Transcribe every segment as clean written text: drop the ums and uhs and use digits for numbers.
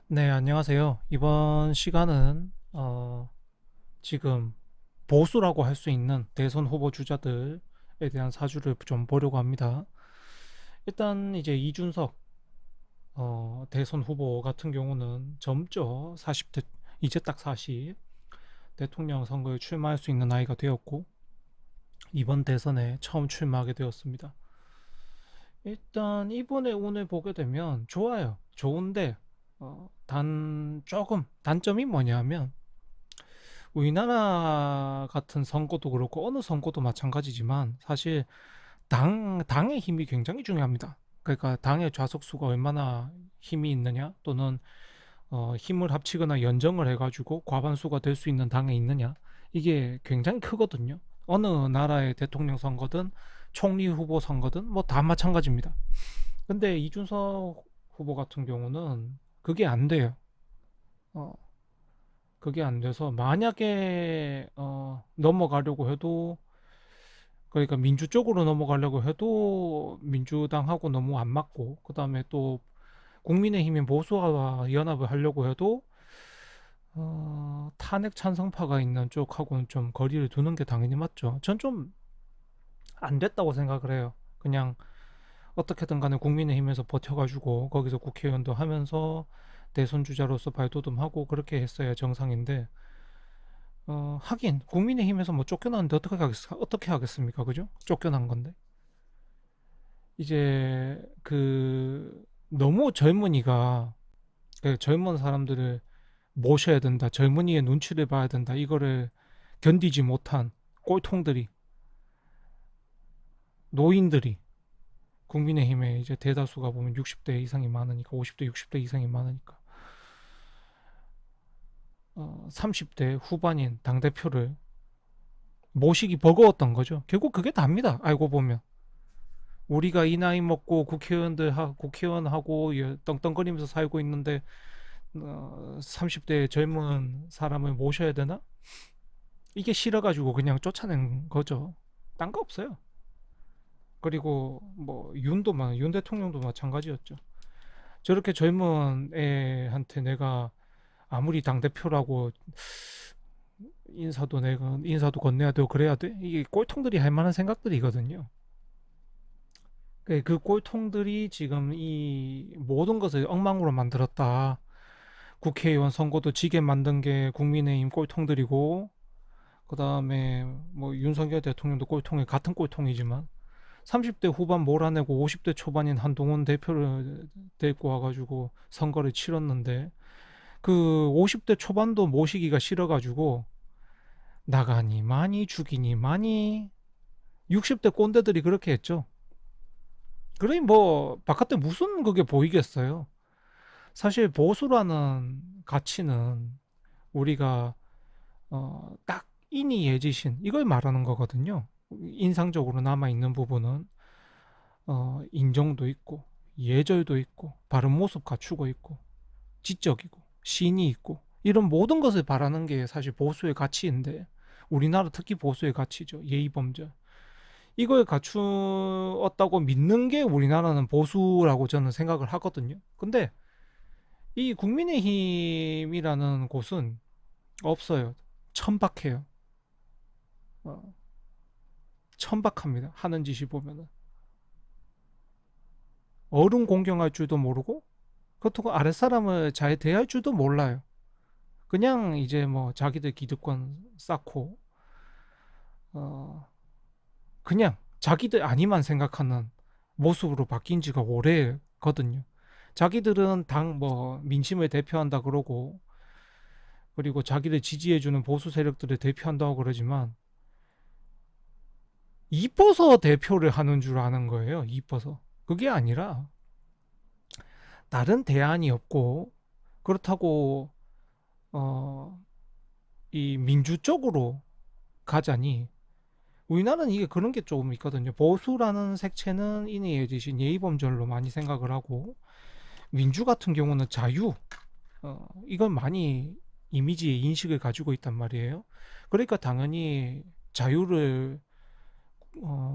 네, 안녕하세요. 이번 시간은 지금 보수라고 할 수 있는 대선 후보 주자들에 대한 사주를 좀 보려고 합니다. 일단 이제 이준석 대선 후보 같은 경우는 젊죠. 40대 이제 딱 40 대통령 선거에 출마할 수 있는 나이가 되었고 이번 대선에 처음 출마하게 되었습니다. 일단 이번에 운을 보게 되면 좋아요. 좋은데 단 조금 단점이 뭐냐면 우리나라 같은 선거도 그렇고 어느 선거도 마찬가지지만 사실 당의 힘이 굉장히 중요합니다. 그러니까 당의 좌석수가 얼마나 힘이 있느냐 또는 힘을 합치거나 연정을 해가지고 과반수가 될 수 있는 당에 있느냐 이게 굉장히 크거든요. 어느 나라의 대통령 선거든 총리 후보 선거든 뭐 다 마찬가지입니다. 근데 이준석 후보 같은 경우는 그게 안 돼요. 어, 그게 안 돼서 만약에 넘어가려고 해도 그러니까 민주 쪽으로 넘어가려고 해도 민주당하고 너무 안 맞고 그다음에 또 국민의힘이 보수와 연합을 하려고 해도 탄핵 찬성파가 있는 쪽하고는 좀 거리를 두는 게 당연히 맞죠. 전 좀 안 됐다고 생각을 해요. 그냥 어떻게든 간에 국민의힘에서 버텨가지고 거기서 국회의원도 하면서 대선 주자로서 발돋움하고 그렇게 했어야 정상인데 하긴 국민의힘에서 뭐 쫓겨났는데 어떻게 하겠습니까? 그죠? 쫓겨난 건데. 이제 그 너무 젊은이가 그 젊은 사람들을 모셔야 된다. 젊은이의 눈치를 봐야 된다. 이거를 견디지 못한 꼴통들이 노인들이 국민의힘에 이제 대다수가 보면 60대 이상이 많으니까 50대 60대 이상이 많으니까 30대 후반인 당대표를 모시기 버거웠던 거죠. 결국 그게 답니다. 알고 보면. 우리가 이 나이 먹고 국회의원하고 떵떵거리면서 살고 있는데 30대 젊은 사람을 모셔야 되나? 이게 싫어가지고 그냥 쫓아낸 거죠. 딴 거 없어요. 그리고 뭐 윤 대통령도 마찬가지였죠. 저렇게 젊은 애한테 내가 아무리 당 대표라고 인사도 건네야 되고 그래야 돼? 이게 꼴통들이 할 만한 생각들이거든요. 그 꼴통들이 지금 이 모든 것을 엉망으로 만들었다. 국회의원 선거도 지게 만든 게 국민의힘 꼴통들이고, 그 다음에 뭐 윤석열 대통령도 꼴통이 같은 꼴통이지만, 30대 후반 몰아내고 50대 초반인 한동훈 대표를 데리고 와가지고 선거를 치렀는데, 그 50대 초반도 모시기가 싫어가지고, 나가니 많이 죽이니 많이 60대 꼰대들이 그렇게 했죠. 그러니 뭐 바깥에 무슨 그게 보이겠어요. 사실 보수라는 가치는 우리가 딱 인이 예지신 이걸 말하는 거거든요. 인상적으로 남아 있는 부분은 인정도 있고 예절도 있고 바른 모습 갖추고 있고 지적이고 신이 있고 이런 모든 것을 바라는 게 사실 보수의 가치인데 우리나라 특히 보수의 가치죠. 예의범절. 이걸 갖추었다고 믿는 게 우리나라는 보수라고 저는 생각을 하거든요. 근데 이 국민의힘이라는 곳은 없어요. 천박해요. 어, 천박합니다. 하는 짓이 보면은. 어른 공경할 줄도 모르고, 그렇다고 아랫사람을 잘 대할 줄도 몰라요. 그냥 이제 뭐 자기들 기득권 쌓고, 어, 그냥 자기들 아니만 생각하는 모습으로 바뀐 지가 오래거든요. 자기들은 당 뭐 민심을 대표한다 그러고, 그리고 자기를 지지해주는 보수 세력들을 대표한다고 그러지만, 이뻐서 대표를 하는 줄 아는 거예요. 이뻐서. 그게 아니라 다른 대안이 없고 그렇다고 어, 이 민주 쪽으로 가자니 우리나라는 이게 그런 게 조금 있거든요. 보수라는 색채는 인이 예지신 예의범절로 많이 생각을 하고 민주 같은 경우는 자유 이건 많이 이미지의 인식을 가지고 있단 말이에요. 그러니까 당연히 자유를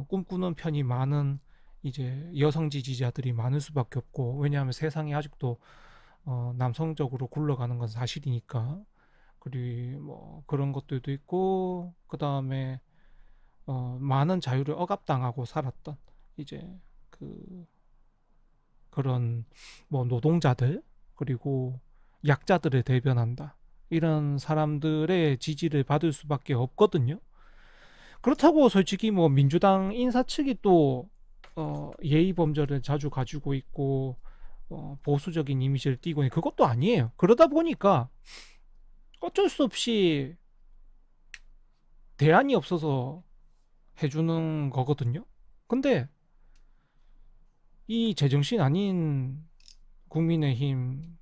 꿈꾸는 편이 많은 이제 여성 지지자들이 많을 수밖에 없고 왜냐하면 세상이 아직도 남성적으로 굴러가는 건 사실이니까. 그리고 뭐 그런 것들도 있고, 그 다음에 많은 자유를 억압당하고 살았던 이제 그 그런 뭐 노동자들, 그리고 약자들을 대변한다, 이런 사람들의 지지를 받을 수밖에 없거든요. 그렇다고 솔직히 뭐 민주당 인사 측이 또 예의 범절을 자주 가지고 있고 보수적인 이미지를 띠고 있는 그것도 아니에요. 그러다 보니까 어쩔 수 없이 대안이 없어서 해주는 거거든요. 근데 이 제정신 아닌 국민의힘은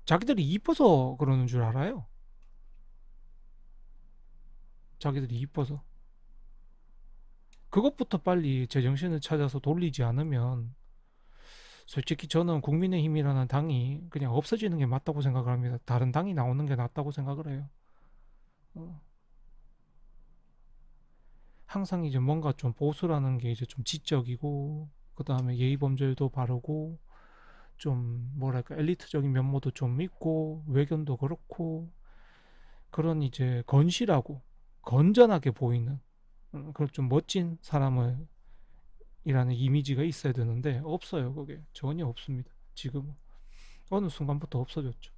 자기들이 이뻐서 그러는 줄 알아요. 자기들이 이뻐서. 그것부터 빨리 제정신을 찾아서 돌리지 않으면 솔직히 저는 국민의힘이라는 당이 그냥 없어지는 게 맞다고 생각을 합니다. 다른 당이 나오는 게 낫다고 생각을 해요. 어, 항상 이제 뭔가 좀 보수라는 게 이제 좀 지적이고, 그 다음에 예의 범절도 바르고, 좀 뭐랄까 엘리트적인 면모도 좀 있고, 외견도 그렇고, 그런 이제 건실하고 건전하게 보이는 그런 좀 멋진 사람을 이라는 이미지가 있어야 되는데 없어요. 그게 전혀 없습니다. 지금은 어느 순간부터 없어졌죠.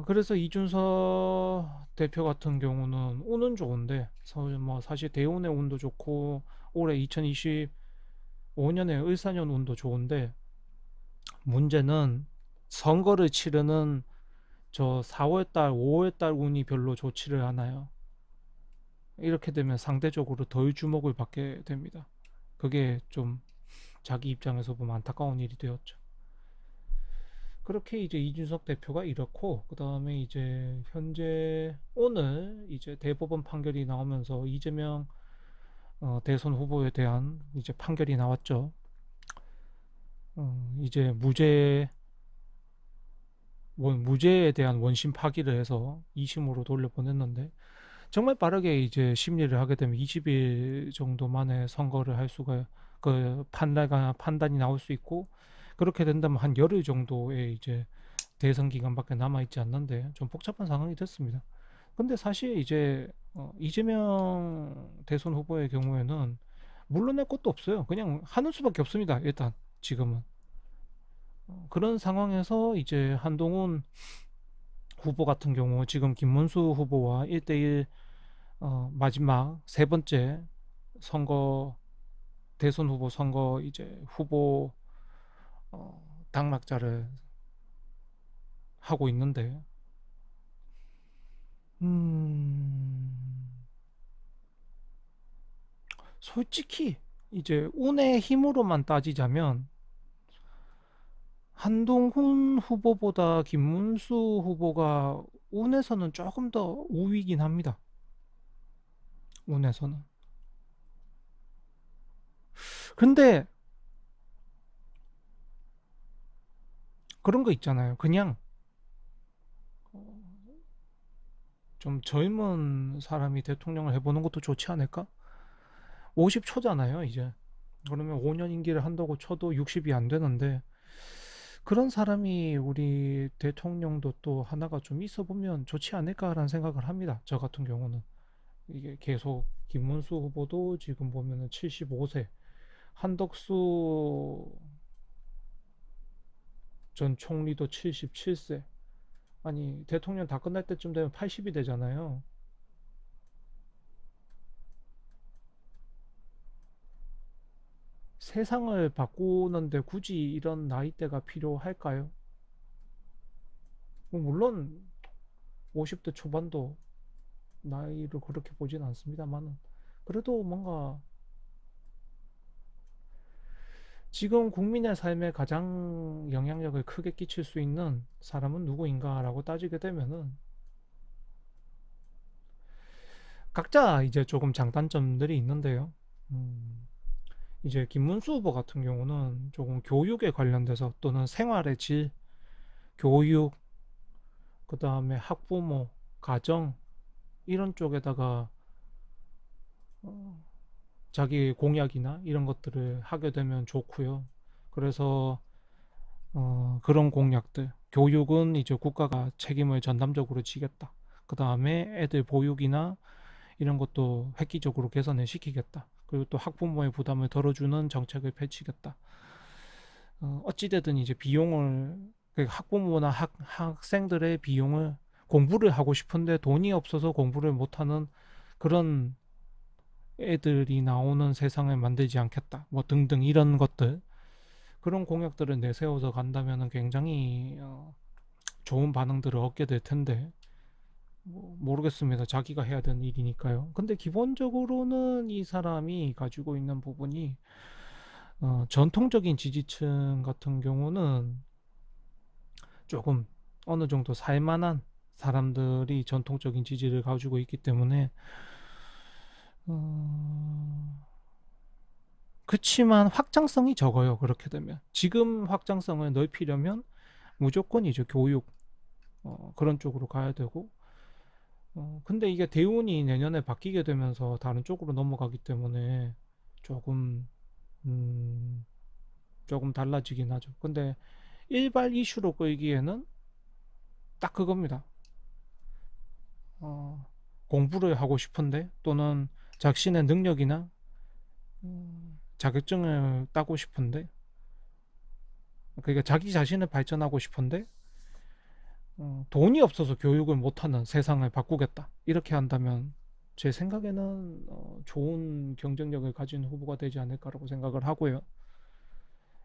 그래서 이준석 대표 같은 경우는 운은 좋은데, 뭐 사실 대운의 운도 좋고 올해 2025년에 을사년 운도 좋은데, 문제는 선거를 치르는 저 4월달, 5월달 운이 별로 좋지를 않아요. 이렇게 되면 상대적으로 덜 주목을 받게 됩니다. 그게 좀 자기 입장에서 보면 안타까운 일이 되었죠. 그렇게 이제 이준석 대표가 이렇고, 그 다음에 이제 현재 오늘 이제 대법원 판결이 나오면서 이재명 대선 후보에 대한 이제 판결이 나왔죠. 이제 무죄에 대한 원심 파기를 해서 2심으로 돌려보냈는데, 정말 빠르게 이제 심리를 하게 되면 20일 정도 만에 선거를 할 수가, 그 판단이 나올 수 있고, 그렇게 된다면 한 열흘 정도의 이제 대선 기간밖에 남아 있지 않는데 좀 복잡한 상황이 됐습니다. 근데 사실 이제 이재명 대선 후보의 경우에는 물러날 것도 없어요. 그냥 하는 수밖에 없습니다. 일단 지금은 그런 상황에서 이제 한동훈 후보 같은 경우 지금 김문수 후보와 1대1 마지막 세 번째 선거, 대선 후보 선거 이제 후보 당락자를 하고 있는데, 음, 솔직히 이제 운의 힘으로만 따지자면 한동훈 후보보다 김문수 후보가 운에서는 조금 더 우위긴 합니다. 운에서는. 근데 그런 거 있잖아요. 그냥 좀 젊은 사람이 대통령을 해보는 것도 좋지 않을까? 50초잖아요, 이제. 그러면 5년 임기를 한다고 쳐도 60이 안 되는데, 그런 사람이 우리 대통령도 또 하나가 좀 있어 보면 좋지 않을까라는 생각을 합니다. 저 같은 경우는. 이게 계속 김문수 후보도 지금 보면은 75세, 한덕수 전 총리도 77세. 아니, 대통령 다 끝날 때쯤 되면 80이 되잖아요. 세상을 바꾸는데 굳이 이런 나이대가 필요할까요? 뭐 물론 50대 초반도 나이를 그렇게 보진 않습니다만은, 그래도 뭔가 지금 국민의 삶에 가장 영향력을 크게 끼칠 수 있는 사람은 누구인가라고 따지게 되면은 각자 이제 조금 장단점들이 있는데요. 음, 이제 김문수 후보 같은 경우는 조금 교육에 관련돼서 또는 생활의 질, 교육, 그 다음에 학부모, 가정, 이런 쪽에다가 자기 공약이나 이런 것들을 하게 되면 좋고요. 그래서 그런 공약들. 교육은 이제 국가가 책임을 전담적으로 지겠다. 그 다음에 애들 보육이나 이런 것도 획기적으로 개선을 시키겠다. 그리고 또 학부모의 부담을 덜어주는 정책을 펼치겠다. 어찌되든 이제 비용을, 그 학부모나 학생들의 비용을, 공부를 하고 싶은데 돈이 없어서 공부를 못하는 그런 애들이 나오는 세상을 만들지 않겠다. 뭐 등등 이런 것들. 그런 공약들을 내세워서 간다면 굉장히 좋은 반응들을 얻게 될 텐데, 뭐 모르겠습니다. 자기가 해야 되는 일이니까요. 근데 기본적으로는 이 사람이 가지고 있는 부분이, 전통적인 지지층 같은 경우는 조금 어느 정도 살만한 사람들이 전통적인 지지를 가지고 있기 때문에, 어, 그치만 확장성이 적어요. 그렇게 되면 지금 확장성을 넓히려면 무조건 이제 교육, 그런 쪽으로 가야 되고, 근데 이게 대운이 내년에 바뀌게 되면서 다른 쪽으로 넘어가기 때문에 조금, 음, 조금 달라지긴 하죠. 근데 일발 이슈로 끌기에는 딱 그겁니다. 어, 공부를 하고 싶은데, 또는 자신의 능력이나 자격증을 따고 싶은데, 그러니까 자기 자신을 발전하고 싶은데, 돈이 없어서 교육을 못하는 세상을 바꾸겠다. 이렇게 한다면 제 생각에는 좋은 경쟁력을 가진 후보가 되지 않을까라고 생각을 하고요.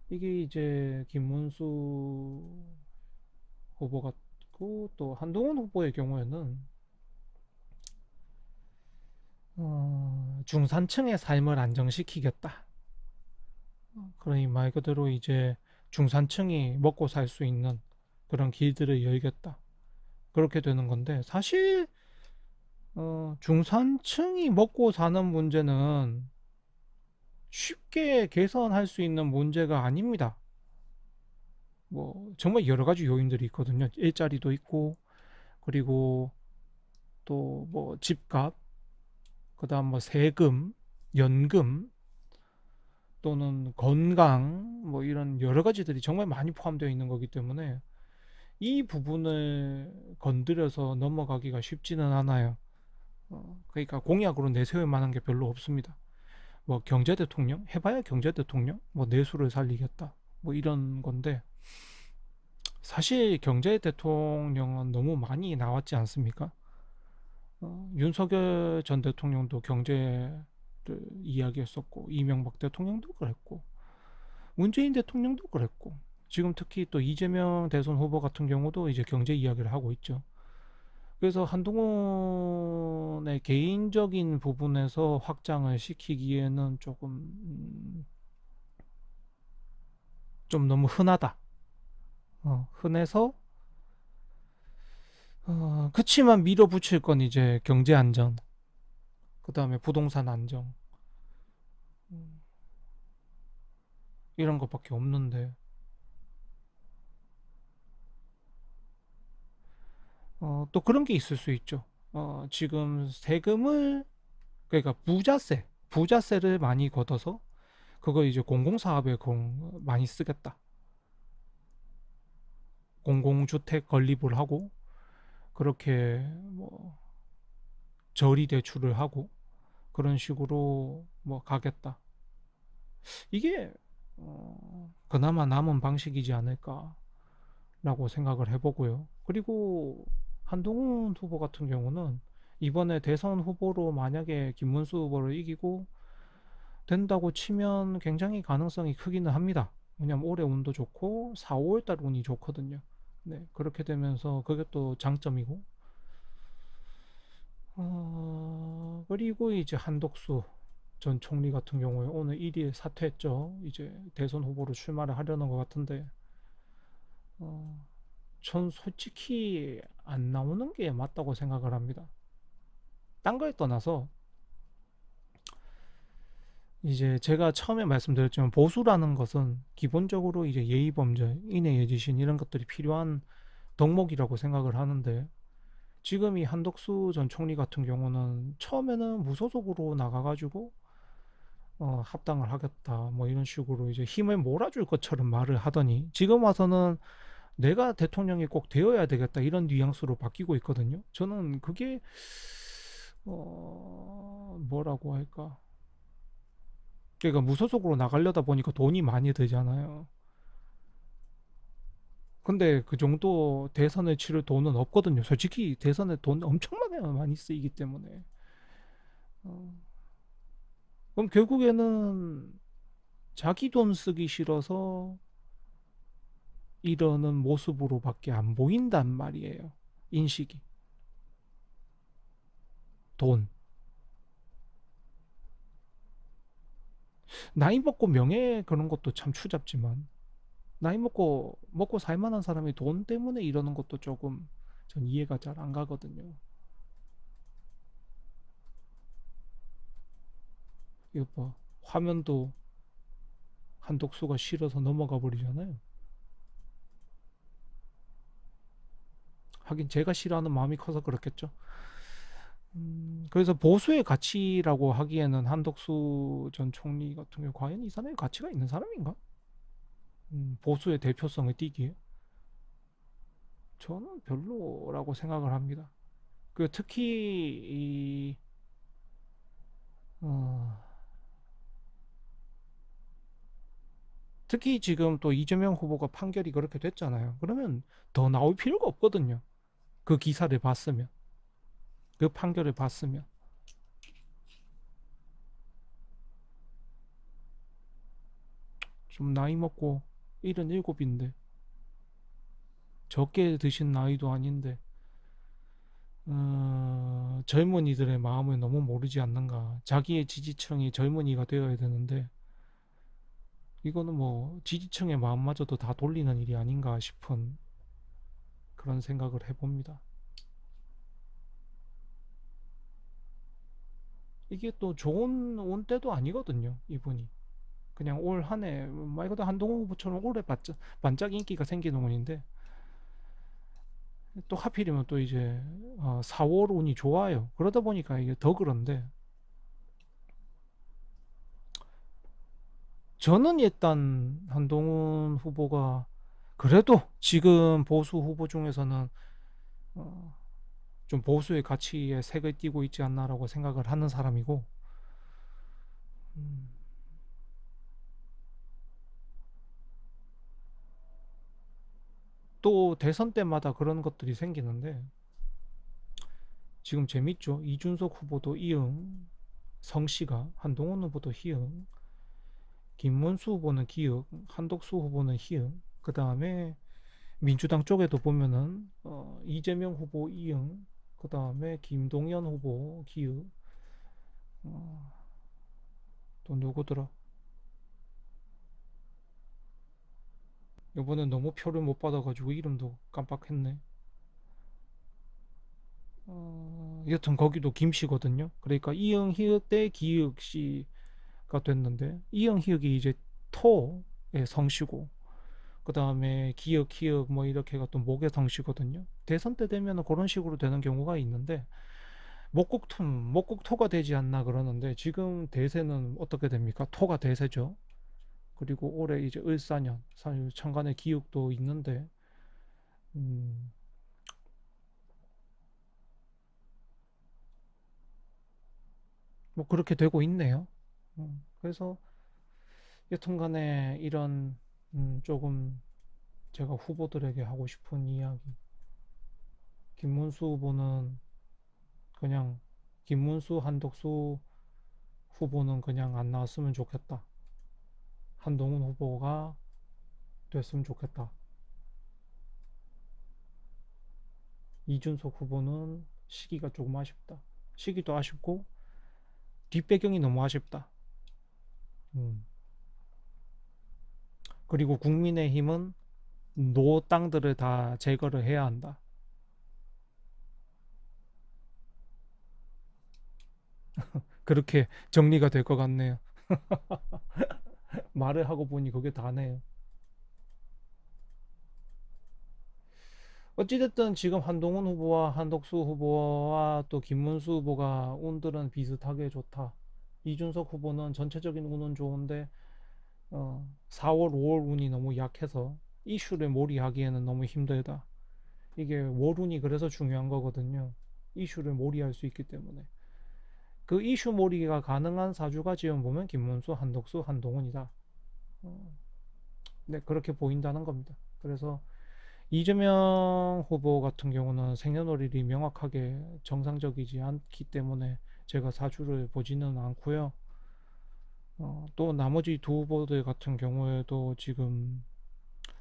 이게 이제 김문수 후보 같고, 또 한동훈 후보의 경우에는 중산층의 삶을 안정시키겠다. 그러니 말 그대로 이제 중산층이 먹고 살 수 있는 그런 길들을 열겠다. 그렇게 되는 건데, 사실 중산층이 먹고 사는 문제는 쉽게 개선할 수 있는 문제가 아닙니다. 뭐 정말 여러 가지 요인들이 있거든요. 일자리도 있고, 그리고 또 뭐 집값, 그다음 뭐 세금, 연금, 또는 건강, 뭐 이런 여러 가지들이 정말 많이 포함되어 있는 거기 때문에 이 부분을 건드려서 넘어가기가 쉽지는 않아요. 그러니까 공약으로 내세울 만한 게 별로 없습니다. 뭐 경제 대통령 해봐야 경제 대통령, 뭐 내수를 살리겠다, 뭐 이런 건데, 사실 경제 대통령은 너무 많이 나왔지 않습니까? 윤석열 전 대통령도 경제를 이야기했었고, 이명박 대통령도 그랬고, 문재인 대통령도 그랬고, 지금 특히 또 이재명 대선 후보 같은 경우도 이제 경제 이야기를 하고 있죠. 그래서 한동훈의 개인적인 부분에서 확장을 시키기에는 조금, 좀 너무 흔하다. 흔해서, 그치만 밀어붙일 건 이제 경제 안정, 그 다음에 부동산 안정, 음, 이런 것밖에 없는데, 또 그런 게 있을 수 있죠. 지금 세금을, 그러니까 부자세를 많이 걷어서 그거 이제 공공사업에 많이 쓰겠다. 공공주택 건립을 하고, 그렇게 뭐 저리 대출을 하고, 그런 식으로 뭐 가겠다. 이게 그나마 남은 방식이지 않을까라고 생각을 해보고요. 그리고 한동훈 후보 같은 경우는 이번에 대선 후보로 만약에 김문수 후보를 이기고 된다고 치면 굉장히 가능성이 크기는 합니다. 왜냐면 올해 운도 좋고 4, 5월 달 운이 좋거든요. 네, 그렇게 되면서 그게 또 장점이고, 그리고 이제 한덕수 전 총리 같은 경우에 오늘 1일 사퇴했죠. 이제 대선 후보로 출마를 하려는 것 같은데, 어, 전 솔직히 안 나오는 게 맞다고 생각을 합니다. 딴 거에 떠나서 이제 제가 처음에 말씀드렸지만, 보수라는 것은 기본적으로 이제 예의범절, 인해예지신 이런 것들이 필요한 덕목이라고 생각을 하는데, 지금 이 한덕수 전 총리 같은 경우는 처음에는 무소속으로 나가가지고 합당을 하겠다 뭐 이런 식으로 이제 힘을 몰아줄 것처럼 말을 하더니 지금 와서는 내가 대통령이 꼭 되어야 되겠다 이런 뉘앙스로 바뀌고 있거든요. 저는 그게 뭐라고 할까? 그러니까 무소속으로 나가려다 보니까 돈이 많이 들잖아요. 근데 그 정도 대선을 치를 돈은 없거든요. 솔직히 대선에 돈 엄청 많이 쓰이기 때문에. 어, 그럼 결국에는 자기 돈 쓰기 싫어서 이러는 모습으로밖에 안 보인단 말이에요. 인식이. 돈. 나이 먹고 명예 그런 것도 참 추잡지만 나이 먹고 살 만한 사람이 돈 때문에 이러는 것도 조금 전 이해가 잘 안 가거든요. 이거 봐. 화면도 한독수가 싫어서 넘어가 버리잖아요. 하긴 제가 싫어하는 마음이 커서 그렇겠죠. 그래서 보수의 가치라고 하기에는 한덕수 전 총리 같은 경우 과연 이 사람의 가치가 있는 사람인가? 보수의 대표성을 띠기에 저는 별로라고 생각을 합니다. 그 특히 이 어, 특히 지금 또 이재명 후보가 판결이 그렇게 됐잖아요. 그러면 더 나올 필요가 없거든요. 그 기사를 봤으면, 그 판결을 봤으면. 좀 나이 먹고 77인데 적게 드신 나이도 아닌데 젊은이들의 마음을 너무 모르지 않는가. 자기의 지지층이 젊은이가 되어야 되는데 이거는 뭐 지지층의 마음마저도 다 돌리는 일이 아닌가 싶은 그런 생각을 해봅니다. 이게 또 좋은 온 때도 아니거든요, 이분이. 그냥 올 한 해, 말 그대로 한동훈 후보처럼 올해 반짝 인기가 생기는 운인데, 또 하필이면 또 이제 4월 운이 좋아요. 그러다 보니까 이게 더 그런데, 저는 일단 한동훈 후보가 그래도 지금 보수 후보 중에서는 어, 좀 보수의 가치에 색을 띠고 있지 않나라고 생각을 하는 사람이고, 음, 또 대선 때마다 그런 것들이 생기는데, 지금 재밌죠? 이준석 후보도 이응, 성씨가, 한동훈 후보도 희응, 김문수 후보는 기역, 한덕수 후보는 희응, 그 다음에 민주당 쪽에도 보면은 이재명 후보 이응, 그 다음에 김동연 후보 기역, 어, 또 누구더라? 이번엔 너무 표를 못 받아가지고 이름도 깜빡했네. 여튼 거기도 김씨거든요. 그러니까 이응 희역 대 기역 씨가 됐는데 이응 희역이 이제 토의 성씨고 그 다음에 기역 희역 뭐 이렇게가 또 목의 성씨거든요. 대선 때 되면 그런 식으로 되는 경우가 있는데 목국토가 되지 않나 그러는데 지금 대세는 어떻게 됩니까? 토가 대세죠. 그리고 올해 이제 을사년, 천간에 기욱도 있는데, 음, 뭐 그렇게 되고 있네요. 그래서 여튼간에 이런 조금 제가 후보들에게 하고 싶은 이야기. 김문수 후보는 그냥 김문수, 한덕수 후보는 그냥 안 나왔으면 좋겠다. 한동훈 후보가 됐으면 좋겠다. 이준석 후보는 시기가 조금 아쉽다. 시기도 아쉽고 뒷배경이 너무 아쉽다. 음. 그리고 국민의힘은 노 땅들을 다 제거를 해야 한다. 그렇게 정리가 될 것 같네요. 말을 하고 보니 그게 다네요. 어찌됐든 지금 한동훈 후보와 한덕수 후보와 또 김문수 후보가 운들은 비슷하게 좋다. 이준석 후보는 전체적인 운은 좋은데 4월, 5월 운이 너무 약해서 이슈를 몰이하기에는 너무 힘들다. 이게 월운이 그래서 중요한 거거든요. 이슈를 몰이할 수 있기 때문에. 그 이슈 몰이가 가능한 사주가 지금 보면 김문수, 한덕수, 한동훈이다. 어, 네, 그렇게 보인다는 겁니다. 그래서 이재명 후보 같은 경우는 생년월일이 명확하게 정상적이지 않기 때문에 제가 사주를 보지는 않고요. 또 나머지 두 후보들 같은 경우에도 지금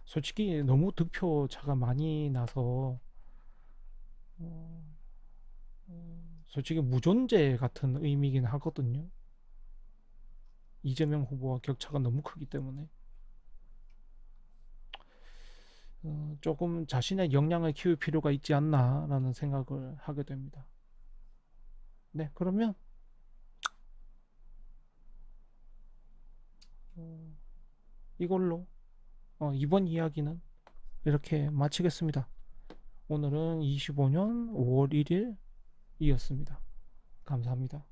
솔직히 너무 득표 차가 많이 나서 어, 솔직히 무존재 같은 의미긴 하거든요. 이재명 후보와 격차가 너무 크기 때문에 조금 자신의 역량을 키울 필요가 있지 않나라는 생각을 하게 됩니다. 네, 그러면 어, 이걸로 이번 이야기는 이렇게 마치겠습니다. 오늘은 25년 5월 1일이었습니다. 감사합니다.